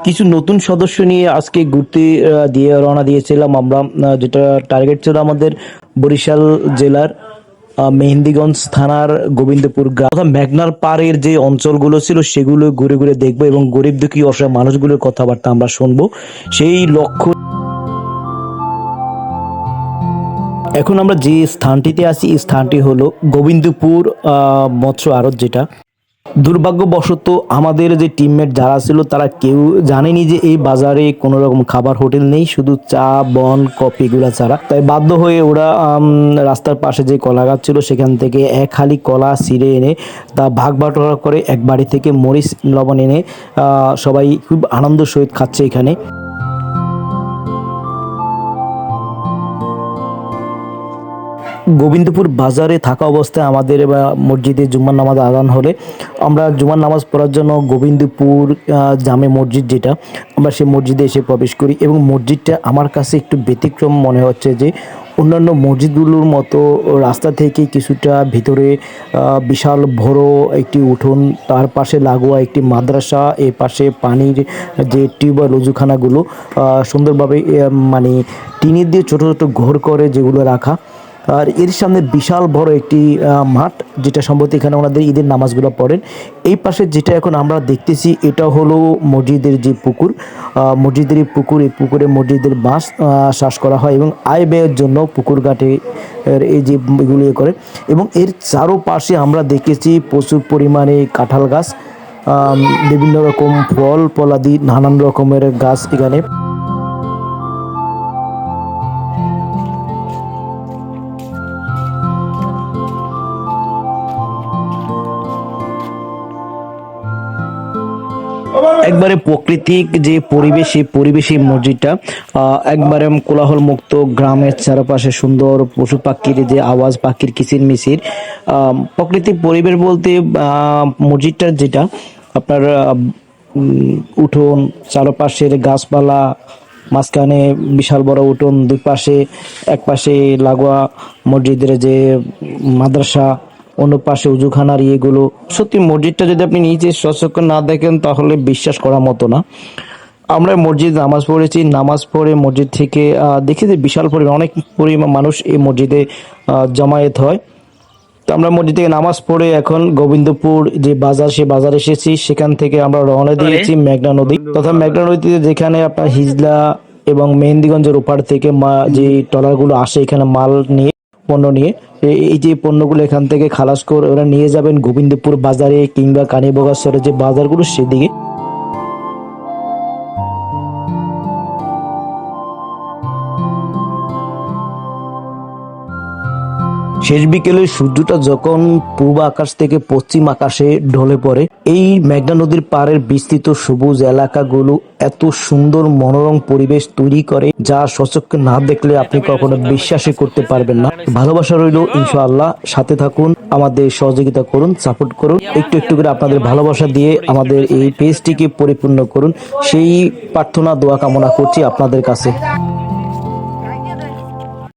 কিছু নতুন সদস্য নিয়ে আজকে ঘুরতে দিয়ে রওনা দিয়েছিলাম আমরা। যেটা টার্গেট ছিল আমাদের বরিশাল জেলার মেহেন্দিগঞ্জ থানার গোবিন্দপুর গ্রাম তথা মেঘনার পাড়ের যে অঞ্চলগুলো ছিল সেগুলো ঘুরে ঘুরে দেখবো এবং গরিব দুঃখী অসহায় মানুষগুলোর কথাবার্তা আমরা শুনবো। সেই লক্ষ্য এখন আমরা যে স্থানটিতে আছি, এই স্থানটি হলো গোবিন্দপুর মৎস্য আড়ত। যেটা দুর্ভাগ্যবশত আমাদের যে টিমমেট যারা ছিল তারা কেউ জানেনি যে এই বাজারে কোনো রকম খাবার হোটেল নেই, শুধু চা বন কফি এগুলা ছাড়া। তাই বাধ্য হয়ে ওরা রাস্তার পাশে যে কলা গাছ ছিল সেখান থেকে এক হালি কলা ছিঁড়ে এনে তা ভাগ বাটোয়ারা করে এক বাড়ি থেকে মরিচ লবণ এনে সবাই খুব আনন্দ সহিত খাচ্ছে এখানে। গোবিন্দপুর বাজারে থাকা অবস্থায় আমাদের মসজিদে জুম্মার নামাজ আদান হলে আমরা জুম্মার নামাজ পড়ার জন্য গোবিন্দপুর জামে মসজিদ, যেটা আমরা সেই মসজিদে এসে প্রবেশ করি এবং মসজিদটা আমার কাছে একটু ব্যতিক্রম মনে হচ্ছে। যে অন্যান্য মসজিদগুলোর মতো রাস্তা থেকে কিছুটা ভিতরে বিশাল বড় একটি উঠোন, তার পাশে লাগোয়া একটি মাদ্রাসা, এ পাশে পানির যে টিউবওয়েল উজুখানাগুলো সুন্দরভাবে মানে টিনের দিয়ে ছোট ছোট ঘর করে যেগুলো রাখা। আর এর সামনে বিশাল বড় একটি মাঠ, যেটা সম্ভবত এখানে ওনাদের ঈদের নামাজগুলো পড়েন। এই পাশে যেটা এখন আমরা দেখতেছি এটা হলো মসজিদের যে পুকুর, মসজিদের এই পুকুর, এই পুকুরে মসজিদের বাঁশ চাষ করা হয় এবং আয় ব্যয়ের জন্য পুকুর ঘাটে এই যে এগুলো করে। এবং এর চারোপাশে আমরা দেখেছি প্রচুর পরিমাণে কাঁঠাল গাছ, বিভিন্ন রকম ফল ফলাদি নানান রকমের গাছ এখানে। একবারে প্রাকৃতিক যে পরিবেশ, সেই পরিবেশে মসজিদটা একবারে কোলাহল মুক্ত, গ্রামের চারপাশে সুন্দর পশু পাখির যে আওয়াজ, পাখির কিচিরমিচির, প্রাকৃতিক পরিবেশ বলতে মসজিদটার যেটা আপনার উঠোন, চারপাশের গাছপালা, মাঝখানে বিশাল বড় উঠোন, দুই পাশে এক পাশে লাগোয়া মসজিদের যে মাদ্রাসা, অন্য পাশে উজুখানার ইয়েগুলো। সত্যি মসজিদটা যদি আপনি নিজে সচক্ষে না দেখেন তাহলে বিশ্বাস করার মতো না। আমরা মসজিদ নামাজ পড়েছি, নামাজ পড়ে মসজিদ থেকে দেখি যে বিশাল পরিমাণ অনেক পরিমাণ মানুষ এই মসজিদে জমায়েত হয়। তো আমরা মসজিদ থেকে নামাজ পড়ে এখন গোবিন্দপুর যে বাজার, সে বাজার এসেছি। সেখান থেকে আমরা রওনা দিয়েছি মেঘনা নদী তথা মেঘনা নদীতে, যেখানে আপনার হিজলা এবং মেহেন্দিগঞ্জের ওপার থেকে যে ট্রলারগুলো আসে এখানে মাল নিয়ে, পণ্য নিয়ে। এই যে পণ্যগুলো এখান থেকে খালাস করে ওরা নিয়ে যাবেন গোবিন্দপুর বাজারে কিংবা কানিবগাছরের যে বাজারগুলো সেদিকে। শেষ বিকেলে সূর্যটা যখন পূর্ব আকাশ থেকে পশ্চিম আকাশে ঢলে পড়ে, এই মেঘনা নদীর পাড়ের বিস্তৃত সবুজ এলাকাগুলো এত সুন্দর মনোরম পরিবেশ তৈরি করে যা সচক্ষে না দেখলে আপনি কখনো বিশ্বাসই করতে পারবেন না। ভালোবাসা রইল ইনশাআল্লাহ, সাথে থাকুন, আমাদের সহযোগিতা করুন, সাপোর্ট করুন, একটু একটু করে আপনাদের ভালোবাসা দিয়ে আমাদের এই পেজটিকে পরিপূর্ণ করুন, সেই প্রার্থনা দোয়া কামনা করছি আপনাদের কাছে।